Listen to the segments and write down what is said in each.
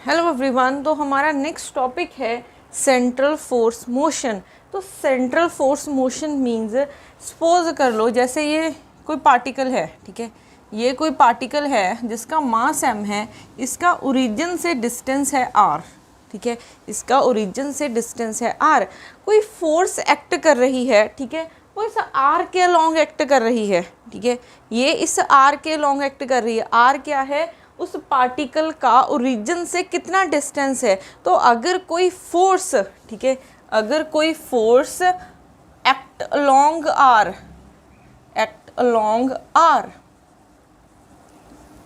Hello everyone. तो हमारा next topic है सेंट्रल फोर्स मोशन। तो central force motion means suppose कर लो जैसे ये कोई पार्टिकल है, ठीक है, ये कोई पार्टिकल है जिसका मास m है, इसका ओरिजिन से डिस्टेंस है r, ठीक है, इसका ओरिजिन से डिस्टेंस है r। कोई फोर्स एक्ट कर रही है, ठीक है, वो इस r के लॉन्ग एक्ट कर रही है, ठीक है, ये इस r के लॉन्ग एक्ट कर रही है। r क्या है? उस पार्टिकल का ओरिजिन से कितना डिस्टेंस है। तो अगर कोई फोर्स, ठीक है, अगर कोई फोर्स एक्ट अलोंग आर,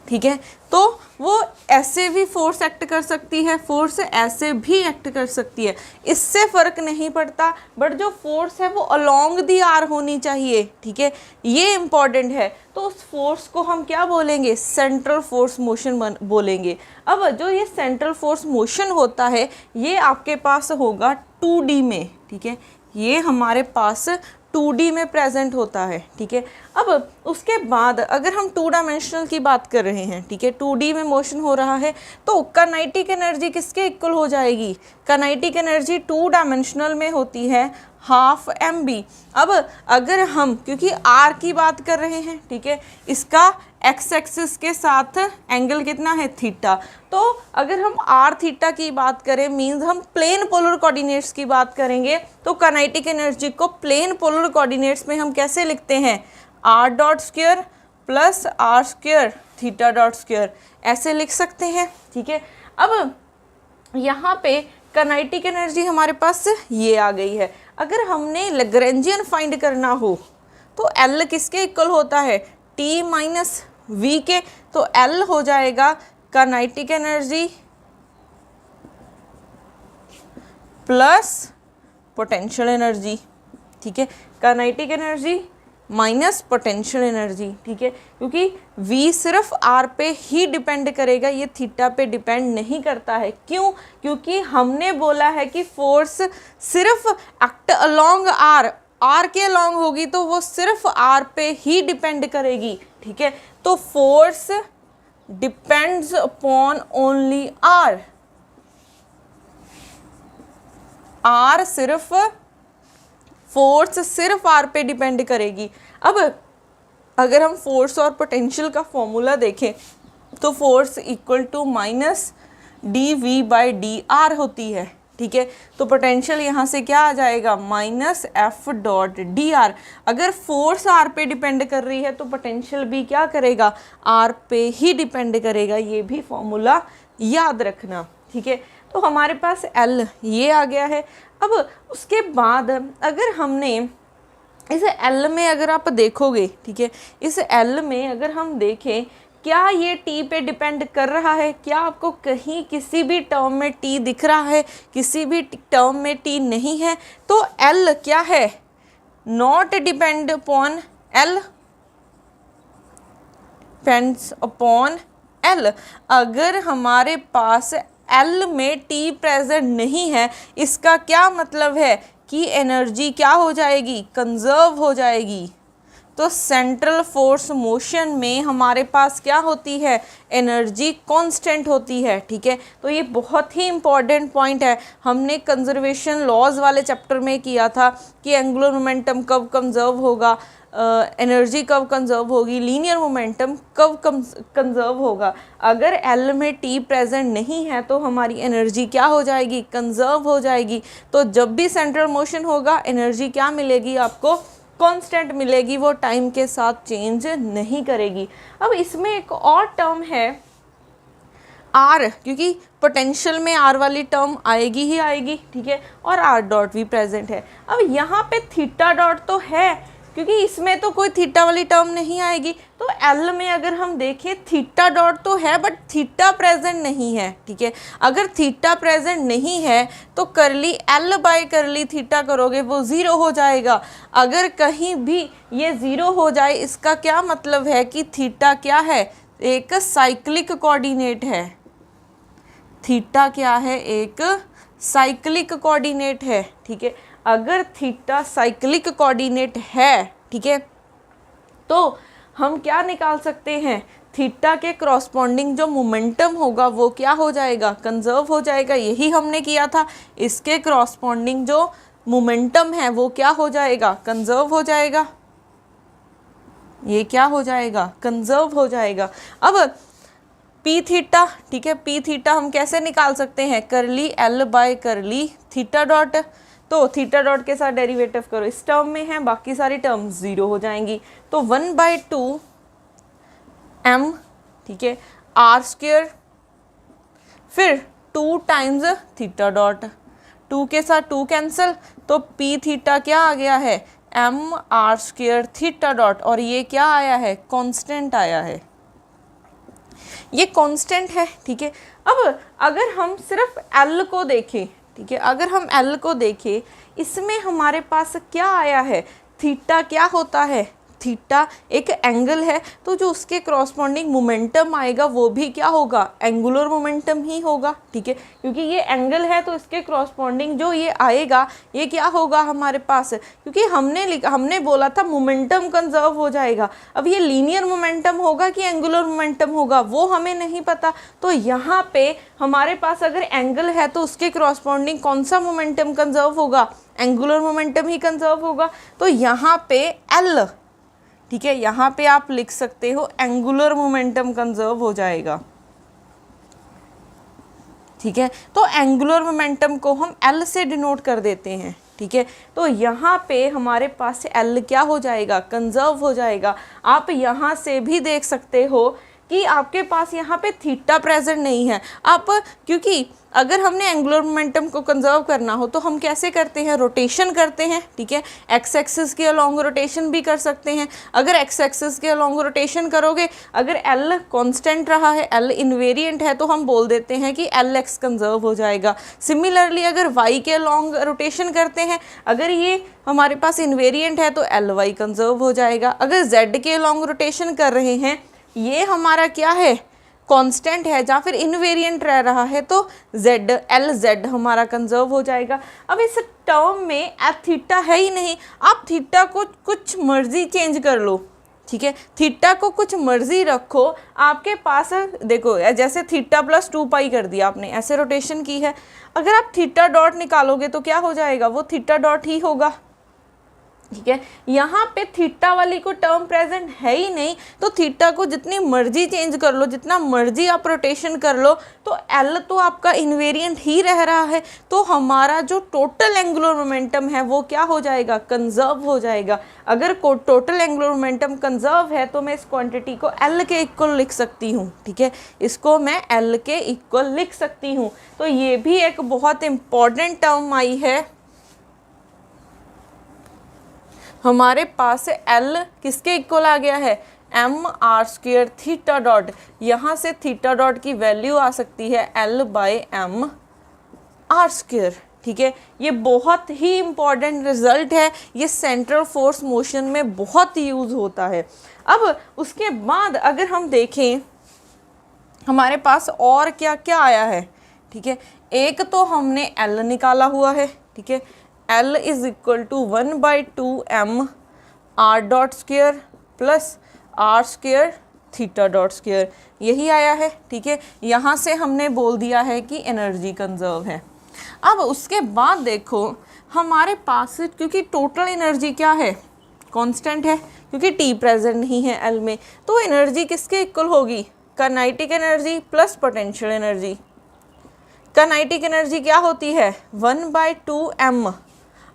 ठीक है, तो वो ऐसे भी फोर्स एक्ट कर सकती है, फोर्स ऐसे भी एक्ट कर सकती है, इससे फ़र्क नहीं पड़ता, बट जो फोर्स है वो अलोंग दी आर होनी चाहिए, ठीक है, ये इम्पॉर्टेंट है। तो उस फोर्स को हम क्या बोलेंगे? सेंट्रल फोर्स मोशन बोलेंगे। अब जो ये सेंट्रल फोर्स मोशन होता है ये आपके पास होगा 2D में, ठीक है, ये हमारे पास 2D में प्रेजेंट होता है, ठीक है। अब उसके बाद अगर हम 2 डायमेंशनल की बात कर रहे हैं, ठीक है, 2D में मोशन हो रहा है, तो काइनेटिक एनर्जी किसके इक्वल हो जाएगी? काइनेटिक एनर्जी 2 डायमेंशनल में होती है हाफ mb। अब अगर हम, क्योंकि r की बात कर रहे हैं, ठीक है, इसका x एक्सिस के साथ एंगल कितना है? थीटा। तो अगर हम r थीटा की बात करें मींस हम प्लेन पोलर कोऑर्डिनेट्स की बात करेंगे, तो काइनेटिक एनर्जी को प्लेन पोलर कोऑर्डिनेट्स में हम कैसे लिखते हैं? r dot square plus r square theta dot square, ऐसे लिख सकते हैं, ठीक है। अब यहाँ पे काइनेटिक एनर्जी हमारे पास ये आ गई है। अगर हमने लैग्रैंजियन फाइंड करना हो तो L किसके इक्वल होता है? T माइनस V के। तो L हो जाएगा kinetic energy plus potential energy, ठीक है, kinetic energy minus potential energy, ठीक है, क्योंकि V सिर्फ R पे ही डिपेंड करेगा, ये थीटा पे डिपेंड नहीं करता है। क्यों? क्योंकि हमने बोला है कि फोर्स सिर्फ एक्ट अलोंग R के अलोंग होगी तो वो सिर्फ R पे ही डिपेंड करेगी, ठीक है। तो force depends upon only R सिर्फ फोर्स सिर्फ R पे डिपेंड करेगी। अब अगर हम फोर्स और पोटेंशियल का फॉर्मूला देखें तो force equal to minus dV/dr होती है, ठीक है। तो पोटेंशियल यहाँ से क्या आ जाएगा? Minus F.dr। अगर फोर्स R पे डिपेंड कर रही है तो पोटेंशियल भी क्या करेगा? R पे ही डिपेंड करेगा। ये भी फॉर्मूला याद रखना, ठीक है। तो हमारे पास L ये आ गया है। अब उसके बाद अगर हमने इस L में अगर आप देखोगे, ठीक है, इस L में अगर हम देखें क्या ये T पे डिपेंड कर रहा है? क्या आपको कहीं किसी भी टर्म में T दिख रहा है? किसी भी टर्म में T नहीं है। तो L क्या है? Not depend upon L, depends upon L। अगर हमारे पास L में T प्रेजेंट नहीं है, इसका क्या मतलब है कि एनर्जी क्या हो जाएगी? कंजर्व हो जाएगी। तो सेंट्रल फोर्स मोशन में हमारे पास क्या होती है? एनर्जी कांस्टेंट होती है, ठीक है। तो ये बहुत ही इंपॉर्टेंट पॉइंट है। हमने कंजर्वेशन लॉज वाले चैप्टर में किया था कि एंगुलर मोमेंटम कब कंजर्व होगा, एनर्जी कब कंजर्व होगी, लीनियर मोमेंटम कब कंजर्व होगा। अगर L में T प्रेजेंट नहीं है तो हमारी एनर्जी क्या हो जाएगी? कंजर्व हो जाएगी। तो जब भी सेंट्रल मोशन होगा एनर्जी क्या मिलेगी आपको? कांस्टेंट मिलेगी, वो टाइम के साथ चेंज नहीं करेगी। अब इसमें एक और टर्म है R, क्योंकि पोटेंशियल में R वाली टर्म आएगी ही आएगी, ठीक है, और R डॉट भी प्रेजेंट है। अब यहाँ पे थीटा डॉट तो है, क्योंकि इसमें तो कोई थीटा वाली टर्म नहीं आएगी। तो L में अगर हम देखें थीटा डॉट तो है बट थीटा प्रेजेंट नहीं है, ठीक है। अगर थीटा प्रेजेंट नहीं है तो करली L बाय करली थीटा करोगे वो ज़ीरो हो जाएगा। अगर कहीं भी ये ज़ीरो हो जाए इसका क्या मतलब है कि थीटा क्या है? एक साइक्लिक कोऑर्डिनेट है। थीटा क्या है? एक साइक्लिक कोऑर्डिनेट है, ठीक है। अगर थीटा साइक्लिक कोऑर्डिनेट है, ठीक है, तो हम क्या निकाल सकते हैं? थीटा के करॉस्पॉन्डिंग जो मोमेंटम होगा वो क्या हो जाएगा, कंजर्व हो जाएगा। यही हमने किया था, इसके करॉस्पॉन्डिंग जो मोमेंटम है वो क्या हो जाएगा, कंजर्व हो जाएगा। ये क्या हो जाएगा, कंजर्व हो जाएगा। अब पी थीटा, ठीक है, पी थीटा हम कैसे निकाल सकते हैं, करली एल बाय करली थीटा डॉट। तो थीटा डॉट के साथ डेरिवेटिव करो, इस टर्म में है, बाकी सारी टर्म जीरो हो जाएंगी। तो 1/2 m, ठीक है, आर स्क्वेयर, फिर 2 टाइम्स थीटा डॉट, 2 के साथ 2 कैंसिल, तो पी थीटा क्या आ गया है, m r square theta dot, और ये क्या आया है, कांस्टेंट आया है, ये कांस्टेंट है, ठीक है। अब अगर हम सिर्फ l को देखें, ठीक है, अगर हम l को देखें, इसमें हमारे पास क्या आया है, थीटा क्या होता है, थीटा एक एंगल है, तो जो उसके करॉस्पॉन्डिंग मोमेंटम आएगा वो भी क्या होगा, एंगुलर मोमेंटम ही होगा, ठीक है, क्योंकि ये एंगल है तो इसके करॉस्पॉन्डिंग जो ये आएगा ये क्या होगा हमारे पास, क्योंकि हमने बोला था मोमेंटम कंजर्व हो जाएगा। अब ये लीनियर मोमेंटम होगा कि एंगुलर मोमेंटम होगा वो हमें नहीं पता, तो यहाँ पे हमारे पास अगर एंगल है तो उसके करॉस्पॉन्डिंग कौन सा मोमेंटम कंजर्व होगा, एंगुलर मोमेंटम ही कंजर्व होगा। तो यहाँ पे एल, ठीक है, यहाँ पे आप लिख सकते हो एंगुलर मोमेंटम कंजर्व हो जाएगा, ठीक है। तो एंगुलर मोमेंटम को हम एल से डिनोट कर देते हैं, ठीक है। तो यहाँ पे हमारे पास एल क्या हो जाएगा, कंजर्व हो जाएगा। आप यहाँ से भी देख सकते हो कि आपके पास यहाँ पे थीटा प्रेजेंट नहीं है। आप, क्योंकि अगर हमने एंगुलर मोमेंटम को कंजर्व करना हो तो हम कैसे करते हैं, रोटेशन करते हैं, ठीक है, एक्स एक्सिस के अलोंग रोटेशन भी कर सकते हैं। अगर एक्स एक्सिस के अलोंग रोटेशन करोगे, अगर एल कांस्टेंट रहा है, एल इनवेरिएंट है, तो हम बोल देते हैं कि एल एक्स कंजर्व हो जाएगा। सिमिलरली अगर वाई के अलोंग रोटेशन करते हैं, अगर ये हमारे पास इनवेरिएंट है तो एल वाई कंजर्व हो जाएगा। अगर जेड के अलोंग रोटेशन कर रहे हैं, ये हमारा क्या है, कांस्टेंट है, या फिर इनवेरिएंट रह रहा है, तो जेड एल जेड हमारा कंजर्व हो जाएगा। अब इस टर्म में एफ थीटा है ही नहीं, आप थीटा को कुछ मर्जी चेंज कर लो, ठीक है, थीटा को कुछ मर्जी रखो, आपके पास देखो जैसे थीटा प्लस 2 पाई कर दिया आपने, ऐसे रोटेशन की है, अगर आप थीटा डॉट निकालोगे तो क्या हो जाएगा, वो थीटा डॉट ही होगा, ठीक है। यहाँ पे थीटा वाली को टर्म प्रेजेंट है ही नहीं, तो थीटा को जितनी मर्जी चेंज कर लो, जितना मर्जी आप रोटेशन कर लो, तो एल तो आपका इनवेरिएंट ही रह रहा है, तो हमारा जो टोटल एंगुलर मोमेंटम है वो क्या हो जाएगा, कंजर्व हो जाएगा। अगर टोटल एंगुलर मोमेंटम कंजर्व है तो मैं इस क्वांटिटी को एल के इक्वल लिख सकती हूँ, ठीक है, इसको मैं एल के इक्वल लिख सकती हूँ। तो ये भी एक बहुत इंपॉर्टेंट टर्म आई है हमारे पास। एल किसके इक्वल आ गया है, m r square theta dot, यहाँ से थीटा डॉट की वैल्यू आ सकती है l by m r square, ठीक है। ये बहुत ही इम्पॉर्टेंट रिजल्ट है, ये सेंट्रल फोर्स मोशन में बहुत यूज़ होता है। अब उसके बाद अगर हम देखें हमारे पास और क्या क्या आया है, ठीक है, एक तो हमने एल निकाला हुआ है, ठीक है, L is equal to 1/2 m r dot square plus r square theta dot square, यही आया है, ठीक है। यहाँ से हमने बोल दिया है कि एनर्जी कंजर्व है। अब उसके बाद देखो हमारे पास, क्योंकि टोटल एनर्जी क्या है, कांस्टेंट है, क्योंकि T प्रेजेंट नहीं है L में, तो एनर्जी किसके इक्वल होगी, kinetic energy plus potential energy. Kinetic energy क्या होती है, 1/2 m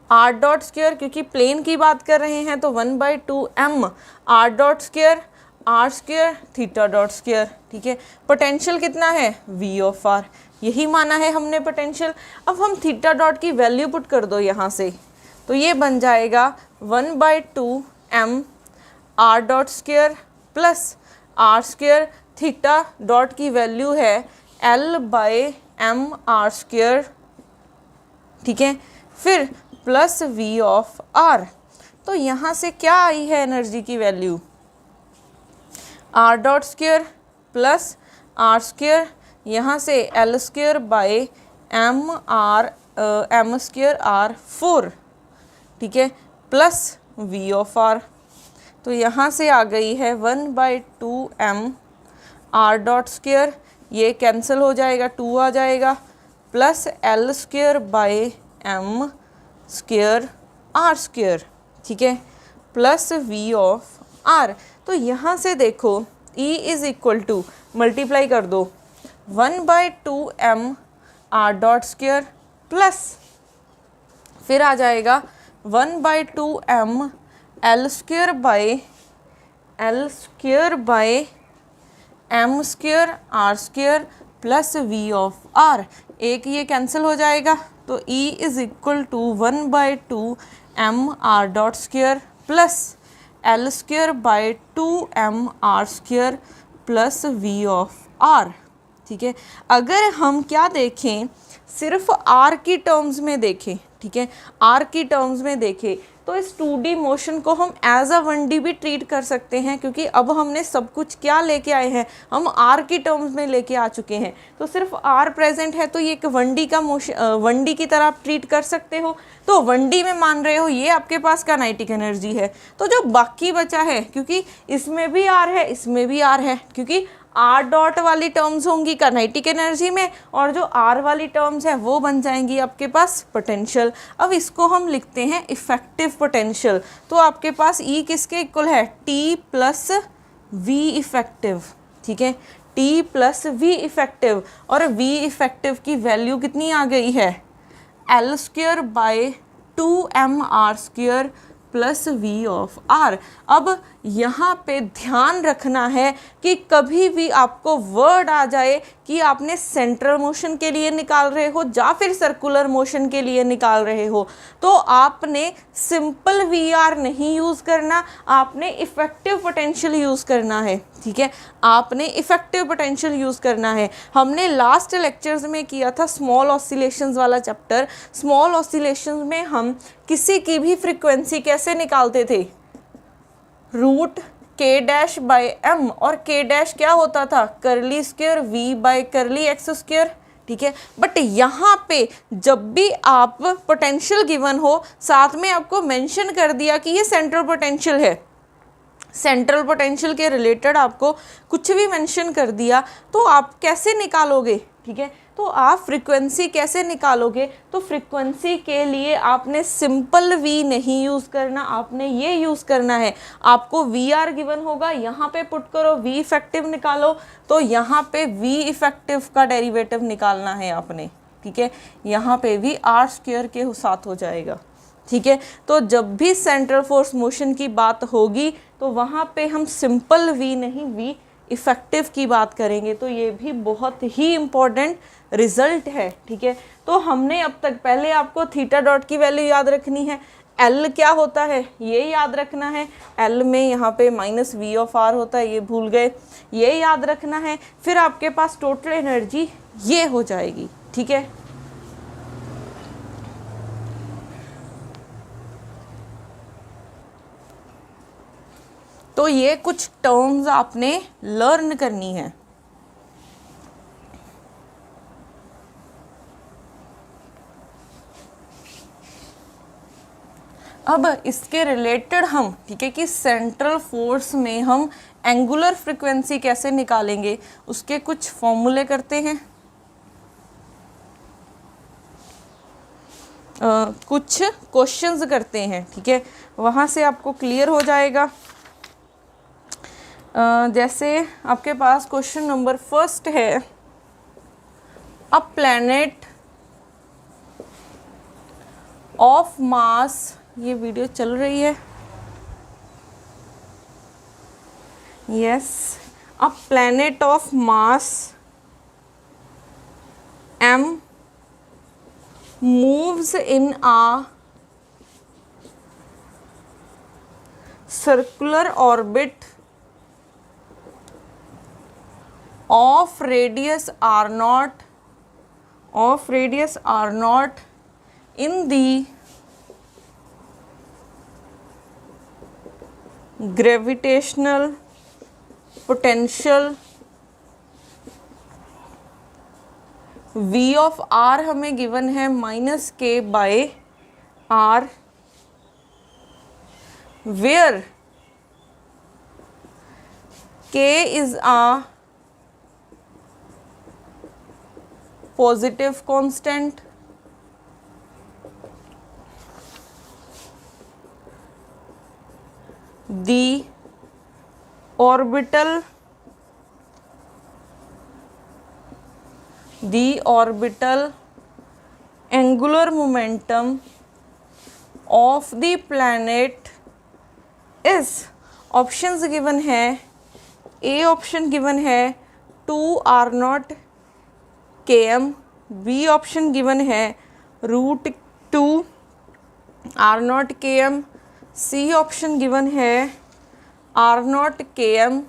आर डॉट स्क्वेयर, क्योंकि प्लेन की बात कर रहे हैं तो 1/2 m r dot square r square theta dot square, ठीक है। पोटेंशियल कितना है, v ऑफ r, यही माना है हमने पोटेंशियल। अब हम थीटा डॉट की वैल्यू पुट कर दो यहाँ से, तो ये बन जाएगा 1/2 m r dot square plus r square, theta dot की वैल्यू है l by m r square, ठीक है, फिर प्लस v ऑफ r। तो यहाँ से क्या आई है एनर्जी की value, r dot square plus r square, यहाँ से l square by m square r 4, ठीक है, प्लस v ऑफ r। तो यहाँ से आ गई है 1/2 m आर डॉट स्क्वेयर, ये कैंसिल हो जाएगा, 2 आ जाएगा, plus l square by m square r square, ठीक है, प्लस वी ऑफ आर। तो यहाँ से देखो E is equal to multiply कर दो 1/2m r dot square plus फिर आ जाएगा 1/2m l square by m square r square plus v of r. एक ये कैंसिल हो जाएगा, तो E is equal to 1/2m r dot square plus l square by 2m r square plus v of r, ठीक है। अगर हम क्या देखें, सिर्फ आर की टर्म्स में देखें, ठीक है, आर की टर्म्स में देखें, तो इस 2D मोशन को हम एज अ 1D भी ट्रीट कर सकते हैं, क्योंकि अब हमने सब कुछ क्या लेके आए हैं, हम आर की टर्म्स में लेके आ चुके हैं। तो सिर्फ आर प्रेजेंट है तो ये एक 1D का मोशन 1D की तरह आप ट्रीट कर सकते हो। तो 1D में मान रहे हो, ये आपके पास काइनेटिक एनर्जी है। तो जो बाकी बचा है, क्योंकि इसमें भी आर है, इसमें भी आर है, क्योंकि आर डॉट वाली टर्म्स होंगी काइनेटिक एनर्जी में, और जो आर वाली टर्म्स है वो बन जाएंगी आपके पास पोटेंशियल। अब इसको हम लिखते हैं इफेक्टिव पोटेंशियल। तो आपके पास ई किसके इक्वल है, टी प्लस वी इफेक्टिव, ठीक है, टी प्लस वी इफेक्टिव। और वी इफेक्टिव की वैल्यू कितनी आ गई है, l square by 2m r square plus v of r. अब यहाँ पे ध्यान रखना है कि कभी भी आपको वर्ड आ जाए कि आपने सेंट्रल मोशन के लिए निकाल रहे हो या फिर सर्कुलर मोशन के लिए निकाल रहे हो, तो आपने सिंपल वी आर नहीं यूज़ करना, आपने इफ़ेक्टिव पोटेंशियल यूज़ करना है, ठीक है, आपने इफ़ेक्टिव पोटेंशियल यूज़ करना है। हमने लास्ट लेक्चर्स में किया था स्मॉल ऑसिलेशंस वाला चैप्टर। स्मॉल ऑसिलेशंस में हम किसी की भी फ्रीक्वेंसी कैसे निकालते थे, रूट के डैश बाय एम, और के डैश क्या होता था, करली स्क्वेयर वी बाय करली एक्स स्क्वेयर, ठीक है। बट यहाँ पे जब भी आप पोटेंशियल गिवन हो, साथ में आपको मेंशन कर दिया कि ये सेंट्रल पोटेंशियल है, सेंट्रल पोटेंशियल के रिलेटेड आपको कुछ भी मेंशन कर दिया, तो आप कैसे निकालोगे, ठीक है। तो आप फ्रीक्वेंसी कैसे निकालोगे, तो फ्रीक्वेंसी के लिए आपने सिंपल वी नहीं यूज़ करना, आपने ये यूज़ करना है, आपको वी आर गिवन होगा, यहाँ पे पुट करो वी इफेक्टिव निकालो, तो यहाँ पे वी इफेक्टिव का डेरिवेटिव निकालना है आपने, ठीक है, यहाँ पे भी आर स्क्वेयर के साथ हो जाएगा, ठीक है। तो जब भी सेंट्रल फोर्स मोशन की बात होगी तो वहाँ पे हम सिंपल वी नहीं, वी इफ़ेक्टिव की बात करेंगे। तो ये भी बहुत ही इम्पोर्टेंट रिजल्ट है, ठीक है। तो हमने अब तक पहले आपको थीटा डॉट की वैल्यू याद रखनी है, एल क्या होता है ये याद रखना है, एल में यहाँ पे माइनस वी ऑफ आर होता है, ये भूल गए, ये याद रखना है। फिर आपके पास टोटल एनर्जी ये हो जाएगी, ठीक है। तो ये कुछ टर्म्स आपने लर्न करनी है। अब इसके रिलेटेड हम, ठीक है, कि सेंट्रल फोर्स में हम एंगुलर फ्रीक्वेंसी कैसे निकालेंगे, उसके कुछ फॉर्मूले करते हैं। कुछ क्वेश्चंस करते हैं, ठीक है, वहाँ से आपको क्लियर हो जाएगा। जैसे आपके पास क्वेश्चन नंबर फर्स्ट है, अ प्लैनेट ऑफ मास, ये वीडियो चल रही है, yes, a planet of mass m moves in a circular orbit of radius r0 in the gravitational potential v of r हमें गिवन है -k/r, where k is a positive constant, the orbital angular momentum of the planet is, options given है, A option given है 2r0 km, B option given है √2 r0 km, C option given है r0 km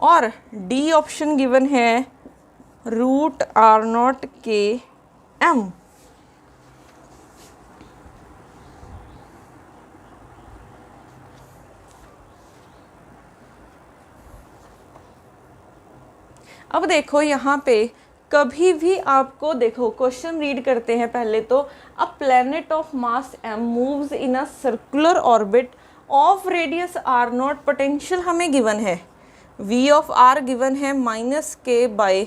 और D option given है √r0 km। अब देखो यहाँ पे कभी भी आपको, देखो क्वेश्चन रीड करते हैं पहले तो, a planet of mass m moves in a circular orbit of radius r0, potential हमें गिवन है, v ऑफ r गिवन है -k/r,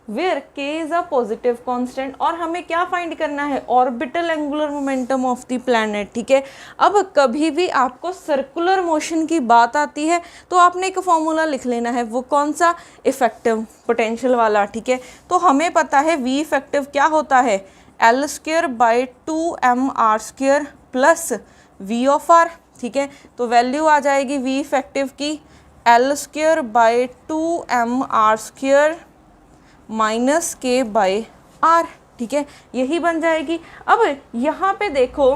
where k is a positive constant, और हमें क्या फाइंड करना है, orbital angular momentum of the planet. ठीक है, अब कभी भी आपको सर्कुलर मोशन की बात आती है तो आपने एक फॉर्मूला लिख लेना है, वो कौन सा, इफेक्टिव पोटेंशियल वाला। ठीक है, तो हमें पता है v इफेक्टिव क्या होता है, L²/2mr² प्लस v ऑफ r। ठीक है, तो वैल्यू आ जाएगी v इफेक्टिव की L²/2mr² -k/r। ठीक है, यही बन जाएगी। अब यहाँ पे देखो,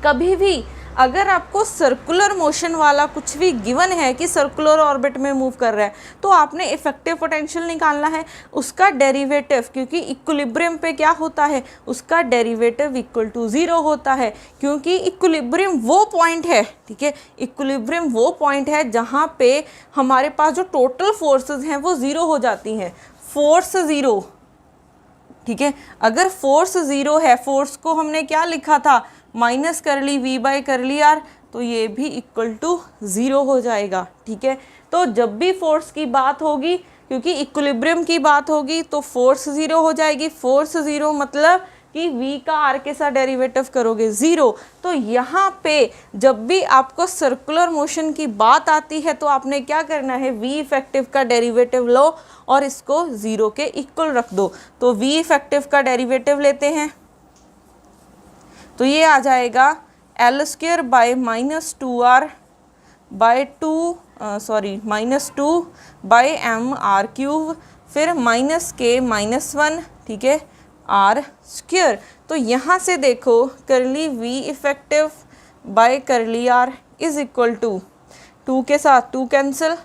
कभी भी अगर आपको सर्कुलर मोशन वाला कुछ भी गिवन है कि सर्कुलर ऑर्बिट में मूव कर रहा है, तो आपने इफेक्टिव पोटेंशियल निकालना है, उसका डेरिवेटिव, क्योंकि इक्विलिब्रियम पे क्या होता है, उसका डेरिवेटिव इक्वल टू 0 होता है, क्योंकि इक्विलिब्रियम वो पॉइंट है, ठीक है, इक्विलिब्रियम वो पॉइंट है जहाँ पे हमारे पास जो टोटल फोर्सेस हैं वो 0 हो जाती हैं, फोर्स 0। ठीक है, अगर फोर्स 0 है, फोर्स को हमने क्या लिखा था, माइनस कर ली v/r, तो ये भी इक्वल टू 0 हो जाएगा। ठीक है, तो जब भी फोर्स की बात होगी, क्योंकि इक्विलिब्रियम की बात होगी, तो फोर्स 0 हो जाएगी। फोर्स 0 मतलब कि v का r के साथ डेरिवेटिव करोगे 0। तो यहाँ पे जब भी आपको सर्कुलर मोशन की बात आती है तो आपने क्या करना है, v इफेक्टिव का डेरिवेटिव लो और इसको 0 के इक्वल रख दो। तो v इफेक्टिव का डेरिवेटिव लेते हैं, तो ये आ जाएगा L² -2mr³, फिर -k-1, ठीक है, r²। तो यहाँ से देखो curly v effective by curly r is equal to 2 के साथ 2 कैंसिल,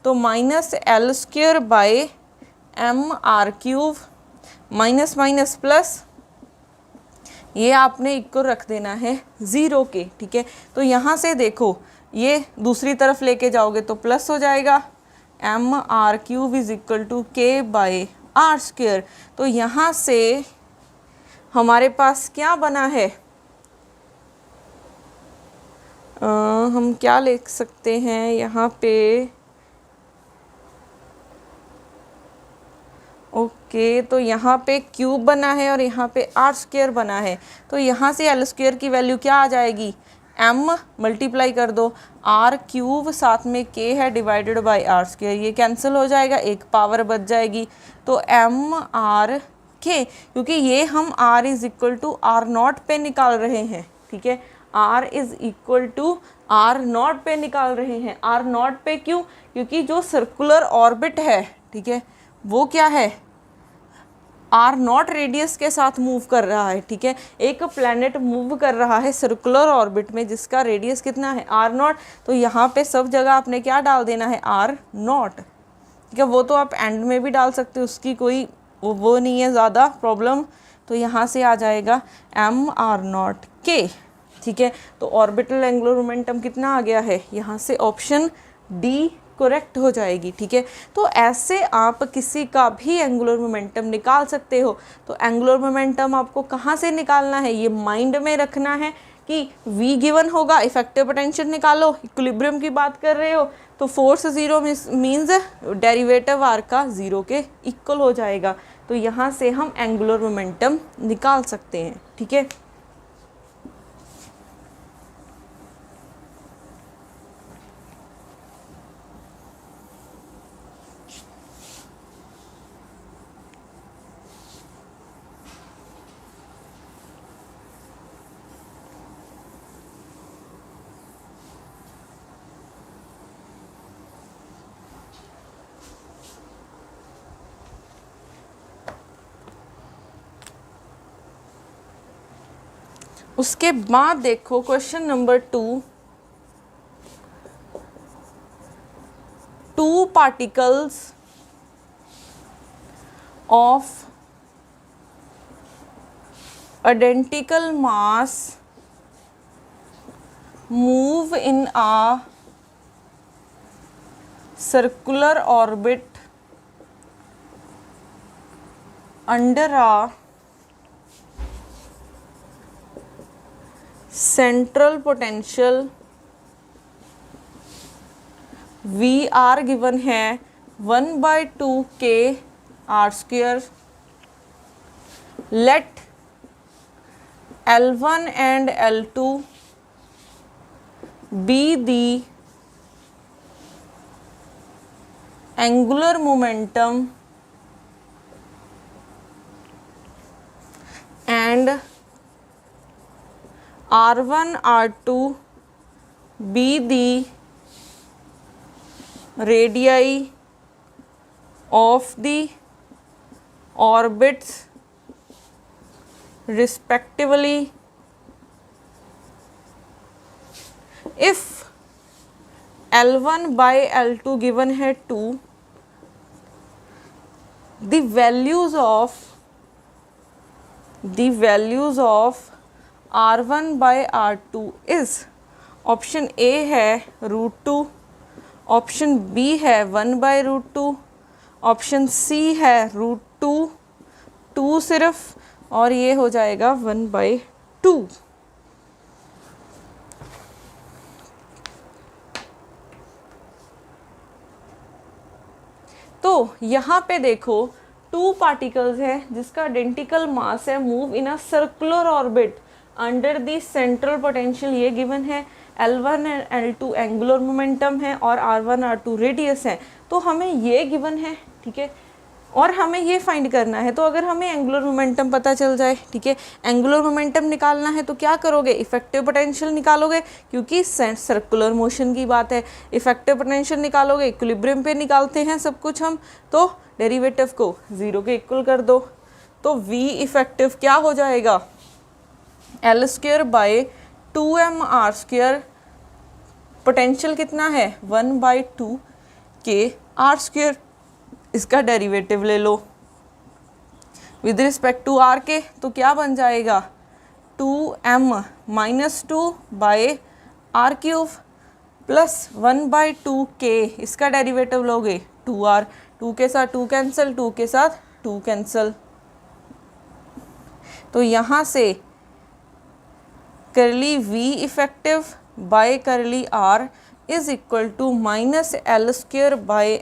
तो -L²/mr³ माइनस माइनस प्लस, ये आपने इक्वल रख देना है 0 के। ठीक है, तो यहाँ से देखो ये दूसरी तरफ लेके जाओगे तो प्लस हो जाएगा, mr³ is equal to k/r²। तो यहाँ से हमारे पास क्या बना है, हम क्या लिख सकते हैं यहाँ पे, ओके, तो यहाँ पे क्यूब बना है और यहाँ पे r² बना है, तो यहाँ से L² की वैल्यू क्या आ जाएगी, m मल्टीप्लाई कर दो, r³ साथ में k है डिवाइडेड बाय r², ये कैंसिल हो जाएगा, एक पावर बच जाएगी, तो mr k, क्योंकि ये हम r is equal to r0 पे निकाल रहे हैं। ठीक है, r is equal to r0 पे निकाल रहे हैं। r0 पे क्यों, क्योंकि जो सर्कुलर ऑर्बिट है, ठीक है, वो क्या है, r0 रेडियस के साथ मूव कर रहा है। ठीक है, एक प्लैनेट मूव कर रहा है सर्कुलर ऑर्बिट में जिसका रेडियस कितना है, r0, तो यहाँ पे सब जगह आपने क्या डाल देना है, r0। ठीक है, वो तो आप एंड में भी डाल सकते हो, उसकी कोई वो नहीं है ज़्यादा प्रॉब्लम। तो यहाँ से आ जाएगा mr0 k। ठीक है, तो ऑर्बिटल एंगुलर मोमेंटम कितना आ गया है, यहाँ से ऑप्शन डी करेक्ट हो जाएगी। ठीक है, तो ऐसे आप किसी का भी एंगुलर मोमेंटम निकाल सकते हो। तो एंगुलर मोमेंटम आपको कहाँ से निकालना है, ये माइंड में रखना है कि V गिवन होगा, इफेक्टिव पोटेंशियल निकालो, इक्विलिब्रियम की बात कर रहे हो तो force zero means derivative R का ज़ीरो के इक्वल हो जाएगा। तो यहाँ से हम एंगुलर मोमेंटम निकाल सकते हैं। ठीक है, उसके बाद देखो question number 2, two particles of identical mass move in a circular orbit under a central potential V R given है 1/2 k r square. Let L1 and L2 be the angular momentum and R1 R2 be the radii of the orbits respectively. If L1 by L2 given है 2, the values of R1 by R2 is, option A है √2, option B है 1/√2, option C है √2, 2 सिर्फ, और ये हो जाएगा 1/2। तो यहाँ पे देखो टू पार्टिकल्स है जिसका आइडेंटिकल मास है, move in a circular orbit under the central potential, ये गिवन है। L1 and L2 angular momentum है और R1 R2 रेडियस है। तो हमें ये गिवन है, ठीक है, और हमें ये फाइंड करना है। तो अगर हमें एंगुलर मोमेंटम पता चल जाए, ठीक है, एंगुलर मोमेंटम निकालना है तो क्या करोगे, इफेक्टिव पोटेंशियल निकालोगे, क्योंकि सर्कुलर मोशन की बात है। इफेक्टिव पोटेंशियल निकालोगे, इक्विलिब्रियम पे निकालते हैं सब कुछ हम, तो डेरिवेटिव को ज़ीरो के इक्वल कर दो। तो V इफेक्टिव क्या हो जाएगा, L² / 2mr², पोटेंशियल कितना है 1/2 k r², इसका डेरिवेटिव ले लो विद रिस्पेक्ट टू r के, तो क्या बन जाएगा 2m - 2 / r³ प्लस 1/2 k, इसका डेरिवेटिव लोगे 2r, 2 के साथ 2 कैंसिल, 2 के साथ 2 कैंसिल। तो यहाँ से curly V effective by curly R is equal to -L² /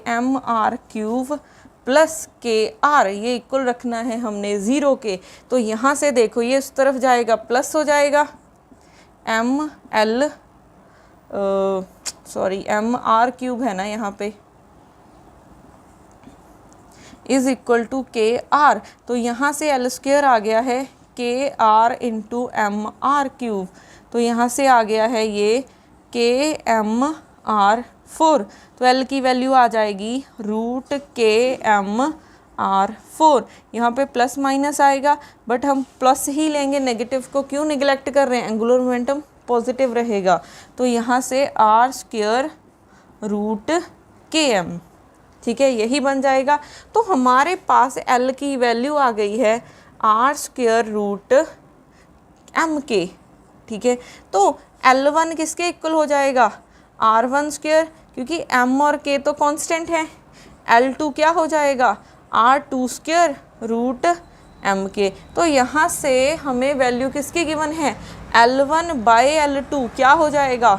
mr³ plus KR, ये इक्वल रखना है हमने ज़ीरो के। तो यहाँ से देखो ये इस तरफ जाएगा, प्लस हो जाएगा mr³ है ना यहाँ पे, इज इक्वल टू KR। तो यहाँ से L² आ गया है KR × mr³, तो यहाँ से आ गया है ये KMR4। तो L की वैल्यू आ जाएगी √KMR4। यहाँ पे प्लस माइनस आएगा, बट हम प्लस ही लेंगे, नेगेटिव को क्यों निगलेक्ट कर रहे हैं, एंगुलर मोमेंटम पॉजिटिव रहेगा। तो यहाँ से R² √KM, ठीक है, यही बन जाएगा। तो हमारे पास L की वैल्यू आ गई है R² √MK, ठीक है। तो L1 किसके इक्वल हो जाएगा, R1², क्योंकि M और K तो कांस्टेंट है। L2 क्या हो जाएगा, R2² √MK। तो यहाँ से हमें वैल्यू किसकी गिवन है, L1 बाय L2 क्या हो जाएगा,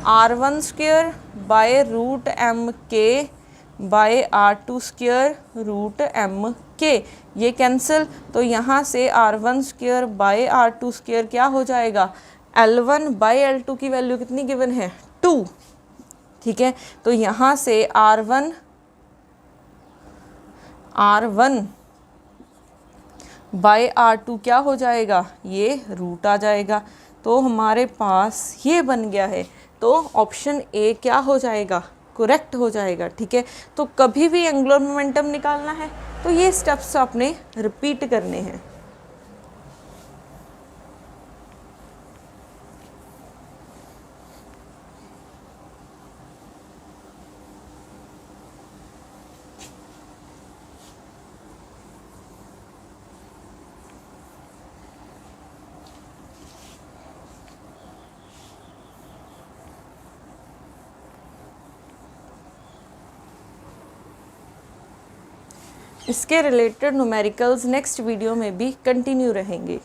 R1 square by root M K by R2 square root M K, ये कैंसिल, तो यहाँ से R1 square bye R2 square क्या हो जाएगा, L1 बाय L2 की वैल्यू कितनी गिवन है, 2, ठीक है। तो यहाँ से R1 बाय R2 क्या हो जाएगा, ये रूट आ जाएगा। तो हमारे पास ये बन गया है, तो ऑप्शन ए क्या हो जाएगा, करेक्ट हो जाएगा, ठीक है। तो कभी भी एंगुलर मोमेंटम निकालना है तो ये स्टेप्स आपने रिपीट करने हैं। इसके रिलेटेड न्यूमेरिकल्स नेक्स्ट वीडियो में भी कंटिन्यू रहेंगे।